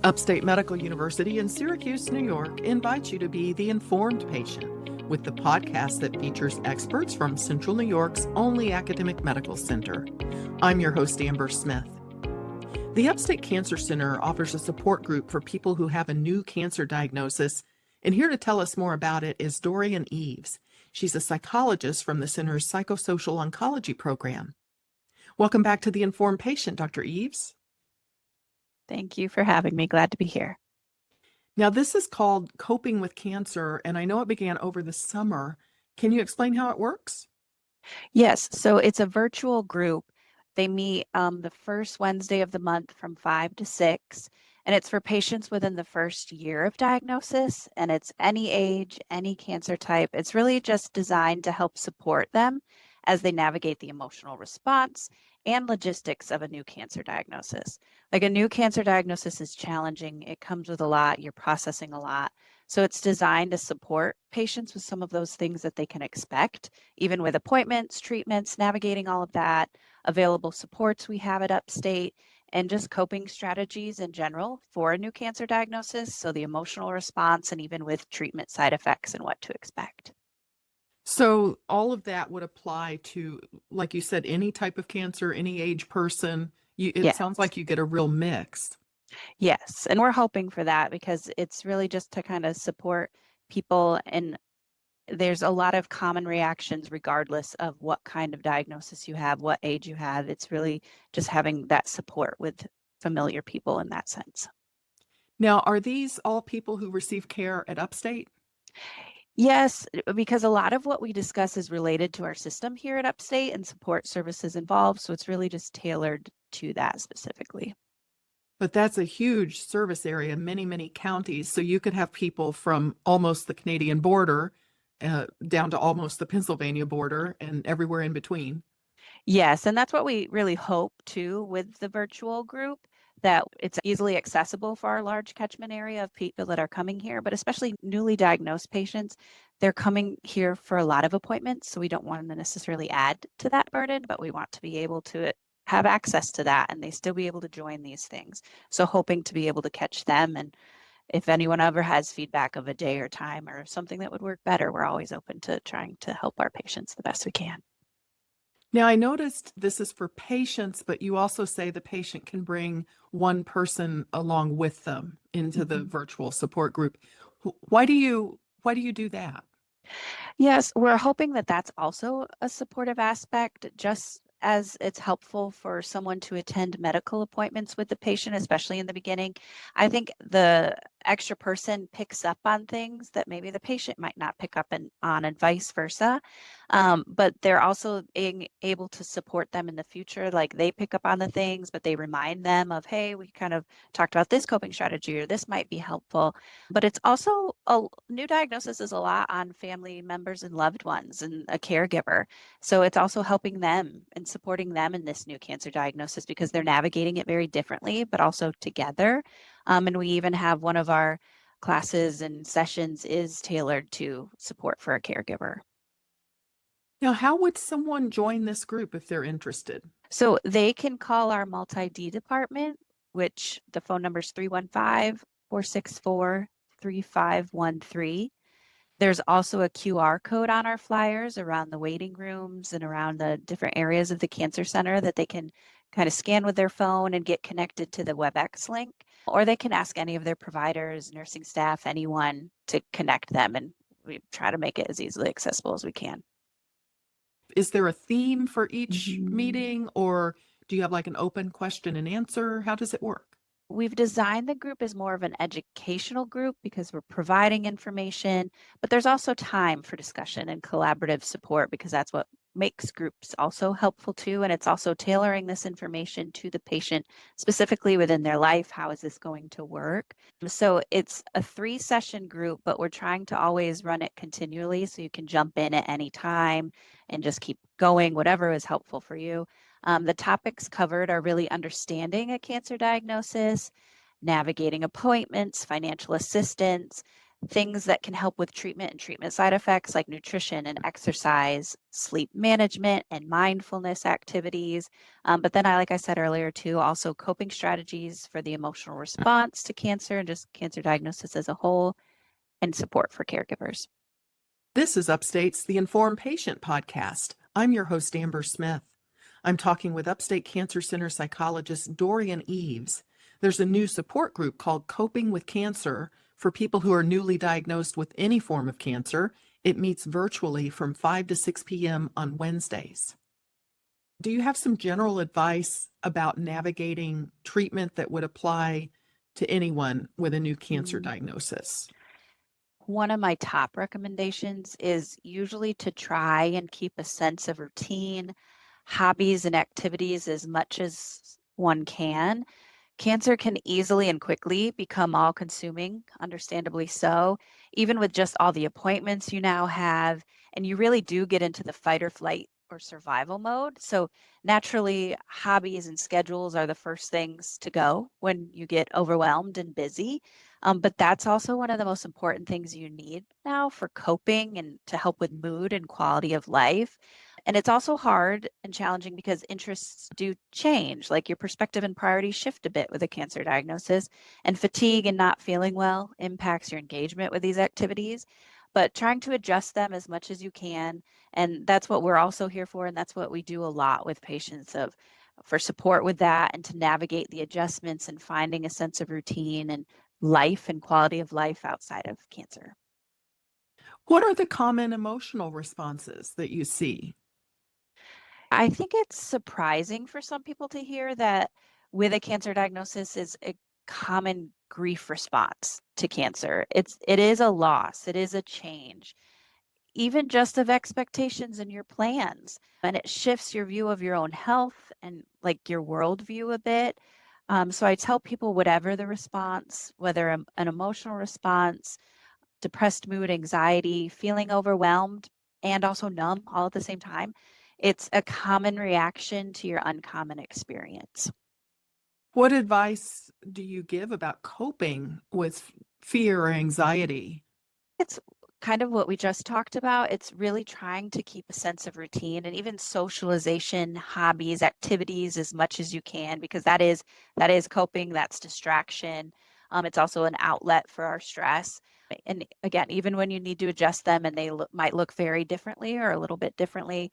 Upstate Medical University in Syracuse, New York invites you to be the informed patient with the podcast that features experts from Central New York's only academic medical center. I'm your host, Amber Smith. The Upstate Cancer Center offers a support group for people who have a new cancer diagnosis, and here to tell us more about it is Dorianne Eaves. She's a psychologist from the center's psychosocial oncology program. Welcome back to the Informed Patient, Dr. Eaves. Thank you for having me. Glad to be here. Now, this is called Coping with Cancer, and I know it began over the summer. Can you explain how it works? Yes, so it's a virtual group. They meet the first Wednesday of the month from 5 to 6, and it's for patients within the first year of diagnosis, and it's any age, any cancer type. It's really just designed to help support them as they navigate the emotional response and logistics of a new cancer diagnosis. Like a new cancer diagnosis is challenging. It comes with a lot. You're processing a lot. So it's designed to support patients with some of those things that they can expect, even with appointments, treatments, navigating all of that, available supports we have at Upstate, and just coping strategies in general for a new cancer diagnosis. So the emotional response and even with treatment side effects and what to expect. So all of that would apply to, like you said, any type of cancer, any age person. It sounds Yes. like you get a real mix. Yes, and we're hoping for that because it's really just to kind of support people, and there's a lot of common reactions regardless of what kind of diagnosis you have, what age you have. It's really just having that support with familiar people in that sense. Now, are these all people who receive care at Upstate? Yes, because a lot of what we discuss is related to our system here at Upstate and support services involved, so it's really just tailored to that specifically. But that's a huge service area, many, many counties. So you could have people from almost the Canadian border down to almost the Pennsylvania border and everywhere in between. Yes, and that's what we really hope too with the virtual group, that it's easily accessible for our large catchment area of people that are coming here, but especially newly diagnosed patients. They're coming here for a lot of appointments, so we don't want to necessarily add to that burden, but we want to be able to have access to that and they still be able to join these things. So hoping to be able to catch them, and if anyone ever has feedback of a day or time or something that would work better, we're always open to trying to help our patients the best we can. Now, I noticed this is for patients, but you also say the patient can bring one person along with them into the Mhm. virtual support group. Why do you do that? Yes, we're hoping that that's also a supportive aspect, just as it's helpful for someone to attend medical appointments with the patient, especially in the beginning. I think the extra person picks up on things that maybe the patient might not pick up on, and vice versa. But they're also being able to support them in the future. Like they pick up on the things, but they remind them of, hey, we kind of talked about this coping strategy, or this might be helpful. But it's also a new diagnosis is a lot on family members and loved ones and a caregiver. So it's also helping them and supporting them in this new cancer diagnosis because they're navigating it very differently, but also together. And we even have one of our classes and sessions is tailored to support for a caregiver. Now, how would someone join this group if they're interested? So they can call our multi-D department, which the phone number is 315-464-3513. There's also a QR code on our flyers around the waiting rooms and around the different areas of the cancer center that they can kind of scan with their phone and get connected to the WebEx link, or they can ask any of their providers, nursing staff, anyone to connect them, and we try to make it as easily accessible as we can. Is there a theme for each Mhm. meeting, or do you have like an open question and answer? How does it work? We've designed the group as more of an educational group because we're providing information, but there's also time for discussion and collaborative support because that's what makes groups also helpful too. And it's also tailoring this information to the patient specifically within their life. How is this going to work? So it's a 3-session group, but we're trying to always run it continually so you can jump in at any time and just keep going, whatever is helpful for you. The topics covered are really understanding a cancer diagnosis, navigating appointments, financial assistance, things that can help with treatment and treatment side effects like nutrition and exercise, sleep management, and mindfulness activities. But then like I said earlier too, also coping strategies for the emotional response to cancer and just cancer diagnosis as a whole, and support for caregivers. This is Upstate's The Informed Patient podcast. I'm your host, Amber Smith. I'm talking with Upstate Cancer Center psychologist Dorianne Eaves. There's a new support group called Coping with Cancer for people who are newly diagnosed with any form of cancer. It meets virtually from 5 to 6 p.m. on Wednesdays. Do you have some general advice about navigating treatment that would apply to anyone with a new cancer diagnosis? One of my top recommendations is usually to try and keep a sense of routine, hobbies, and activities as much as one can. Cancer can easily and quickly become all consuming, understandably so, even with just all the appointments you now have. And you really do get into the fight or flight or survival mode. So naturally, hobbies and schedules are the first things to go when you get overwhelmed and busy. But that's also one of the most important things you need now for coping and to help with mood and quality of life. And it's also hard and challenging because interests do change, like your perspective and priorities shift a bit with a cancer diagnosis, and fatigue and not feeling well impacts your engagement with these activities. But trying to adjust them as much as you can. And that's what we're also here for. And that's what we do a lot with patients of for support with that and to navigate the adjustments and finding a sense of routine and life and quality of life outside of cancer. What are the common emotional responses that you see? I think it's surprising for some people to hear that with a cancer diagnosis is a common grief response to cancer. It is a loss, it is a change, even just of expectations and your plans. And it shifts your view of your own health and like your worldview a bit. So I tell people whatever the response, whether an emotional response, depressed mood, anxiety, feeling overwhelmed, and also numb all at the same time. It's a common reaction to your uncommon experience. What advice do you give about coping with fear or anxiety? It's kind of what we just talked about. It's really trying to keep a sense of routine and even socialization, hobbies, activities as much as you can, because that is coping, that's distraction. It's also an outlet for our stress. And again, even when you need to adjust them and they might look very differently or a little bit differently,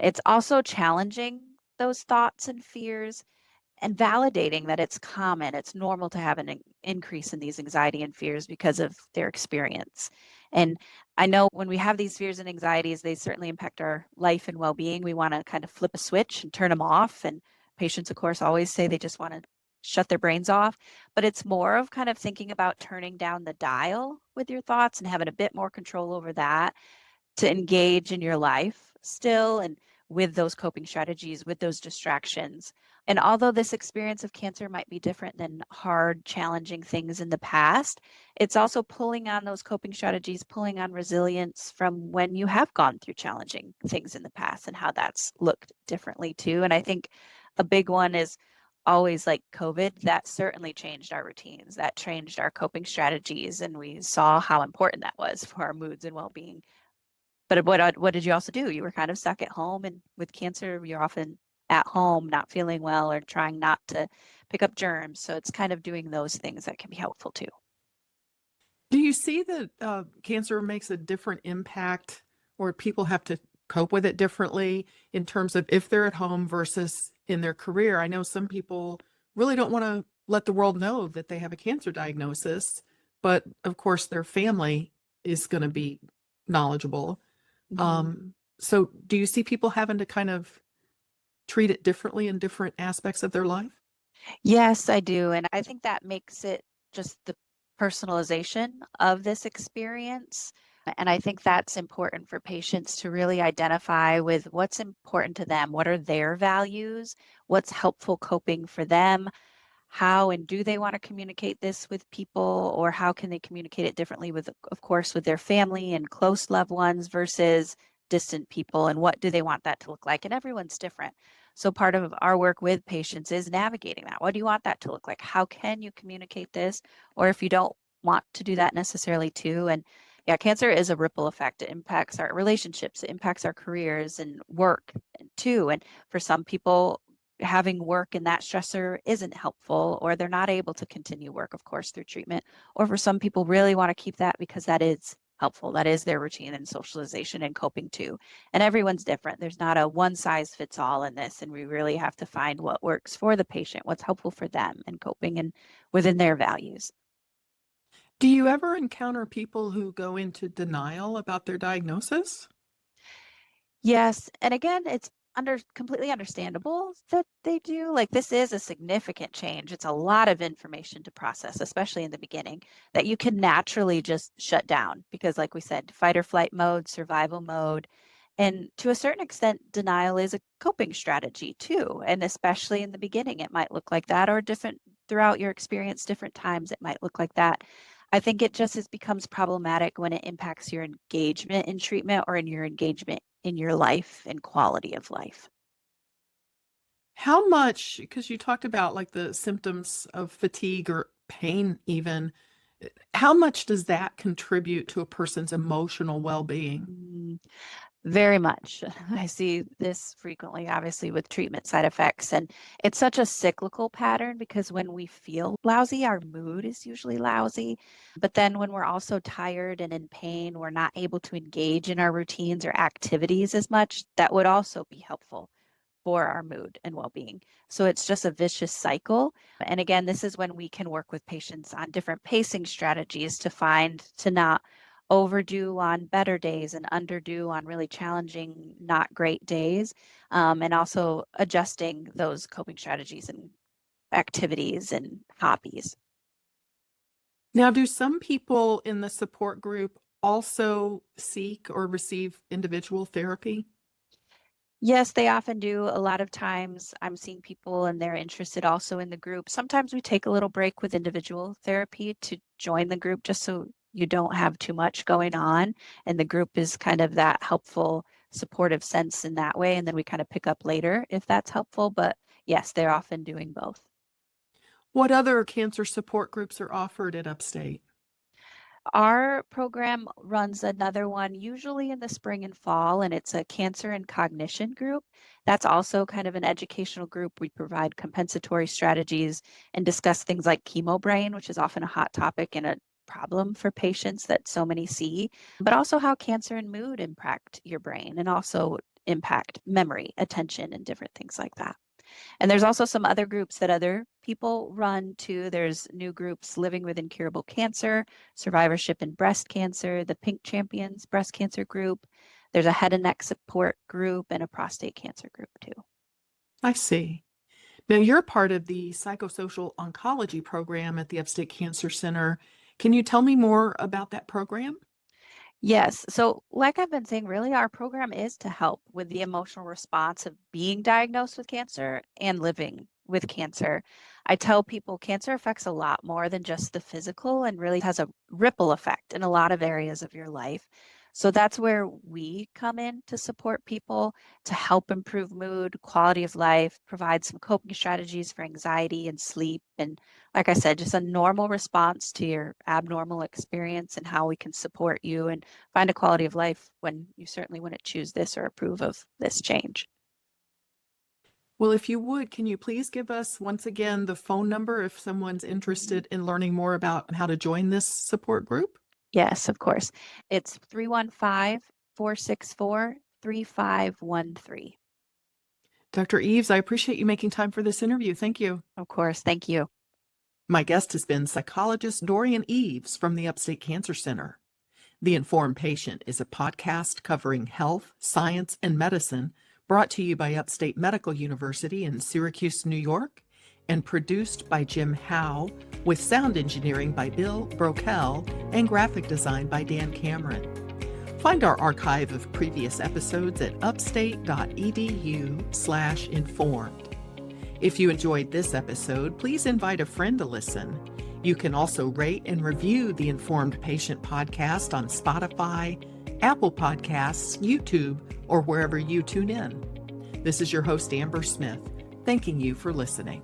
it's also challenging those thoughts and fears and validating that it's common, it's normal to have an increase in these anxiety and fears because of their experience. And I know when we have these fears and anxieties, they certainly impact our life and well-being. We want to kind of flip a switch and turn them off. And patients, of course, always say they just want to shut their brains off. But it's more of kind of thinking about turning down the dial with your thoughts and having a bit more control over that to engage in your life still and with those coping strategies, with those distractions. And although this experience of cancer might be different than hard, challenging things in the past, it's also pulling on those coping strategies, pulling on resilience from when you have gone through challenging things in the past and how that's looked differently too. And I think a big one is always like COVID, that certainly changed our routines, that changed our coping strategies. And we saw how important that was for our moods and well being. But what did you also do? You were kind of stuck at home, and with cancer, you're often at home, not feeling well or trying not to pick up germs. So it's kind of doing those things that can be helpful too. Do you see that cancer makes a different impact or people have to cope with it differently in terms of if they're at home versus in their career? I know some people really don't want to let the world know that they have a cancer diagnosis, but of course their family is going to be knowledgeable. Mhm. So do you see people having to kind of treat it differently in different aspects of their life? Yes, I do. And I think that makes it just the personalization of this experience. And I think that's important for patients to really identify with what's important to them. What are their values? What's helpful coping for them? How and do they want to communicate this with people, or how can they communicate it differently with, of course, with their family and close loved ones versus distant people, and what do they want that to look like? And everyone's different. So part of our work with patients is navigating that. What do you want that to look like? How can you communicate this? Or if you don't want to do that necessarily too. And yeah, cancer is a ripple effect. It impacts our relationships, it impacts our careers and work too. And for some people, having work and that stressor isn't helpful, or they're not able to continue work, of course, through treatment. Or for some people, really want to keep that because that is helpful. That is their routine and socialization and coping too. And everyone's different. There's not a one size fits all in this. And we really have to find what works for the patient, what's helpful for them and coping and within their values. Do you ever encounter people who go into denial about their diagnosis? Yes, and again, it's completely understandable that they do. Like this is a significant change. It's a lot of information to process, especially in the beginning, that you can naturally just shut down because like we said, fight or flight mode, survival mode, and to a certain extent, denial is a coping strategy too. And especially in the beginning, it might look like that, or different throughout your experience, different times it might look like that. I think it just becomes problematic when it impacts your engagement in treatment or in your engagement in your life and quality of life. How much, because you talked about like the symptoms of fatigue or pain, even, how much does that contribute to a person's emotional well-being? Mm, Very much. I see this frequently, obviously, with treatment side effects. And it's such a cyclical pattern because when we feel lousy, our mood is usually lousy. But then when we're also tired and in pain, we're not able to engage in our routines or activities as much. That would also be helpful for our mood and well-being. So it's just a vicious cycle. And again, this is when we can work with patients on different pacing strategies to not overdo on better days and underdo on really challenging, not great days, and also adjusting those coping strategies and activities and hobbies. Now, do some people in the support group also seek or receive individual therapy? Yes, they often do. A lot of times I'm seeing people and they're interested also in the group. Sometimes we take a little break with individual therapy to join the group just so you don't have too much going on. And the group is kind of that helpful, supportive sense in that way. And then we kind of pick up later if that's helpful. But yes, they're often doing both. What other cancer support groups are offered at Upstate? Our program runs another one usually in the spring and fall, and it's a cancer and cognition group. That's also kind of an educational group. We provide compensatory strategies and discuss things like chemo brain, which is often a hot topic and a problem for patients that so many see, but also how cancer and mood impact your brain and also impact memory, attention, and different things like that. And there's also some other groups that other people run too. There's new groups living with incurable cancer, survivorship in breast cancer, the Pink Champions breast cancer group. There's a head and neck support group and a prostate cancer group too. I see. Now, you're part of the psychosocial oncology program at the Upstate Cancer Center. Can you tell me more about that program? Yes. So, like I've been saying, really, our program is to help with the emotional response of being diagnosed with cancer and living with cancer. I tell people cancer affects a lot more than just the physical and really has a ripple effect in a lot of areas of your life. So, that's where we come in to support people to help improve mood, quality of life, provide some coping strategies for anxiety and sleep, and like I said, just a normal response to your abnormal experience and how we can support you and find a quality of life when you certainly wouldn't choose this or approve of this change. Well, if you would, can you please give us once again the phone number if someone's Mhm. interested in learning more about how to join this support group? Yes, of course. It's 315-464-3513. Dr. Eaves, I appreciate you making time for this interview. Thank you. Of course. Thank you. My guest has been psychologist Dorianne Eaves from the Upstate Cancer Center. The Informed Patient is a podcast covering health, science, and medicine brought to you by Upstate Medical University in Syracuse, New York, and produced by Jim Howe, with sound engineering by Bill Brokel and graphic design by Dan Cameron. Find our archive of previous episodes at upstate.edu/informed. If you enjoyed this episode, please invite a friend to listen. You can also rate and review the Informed Patient podcast on Spotify, Apple Podcasts, YouTube, or wherever you tune in. This is your host, Amber Smith, thanking you for listening.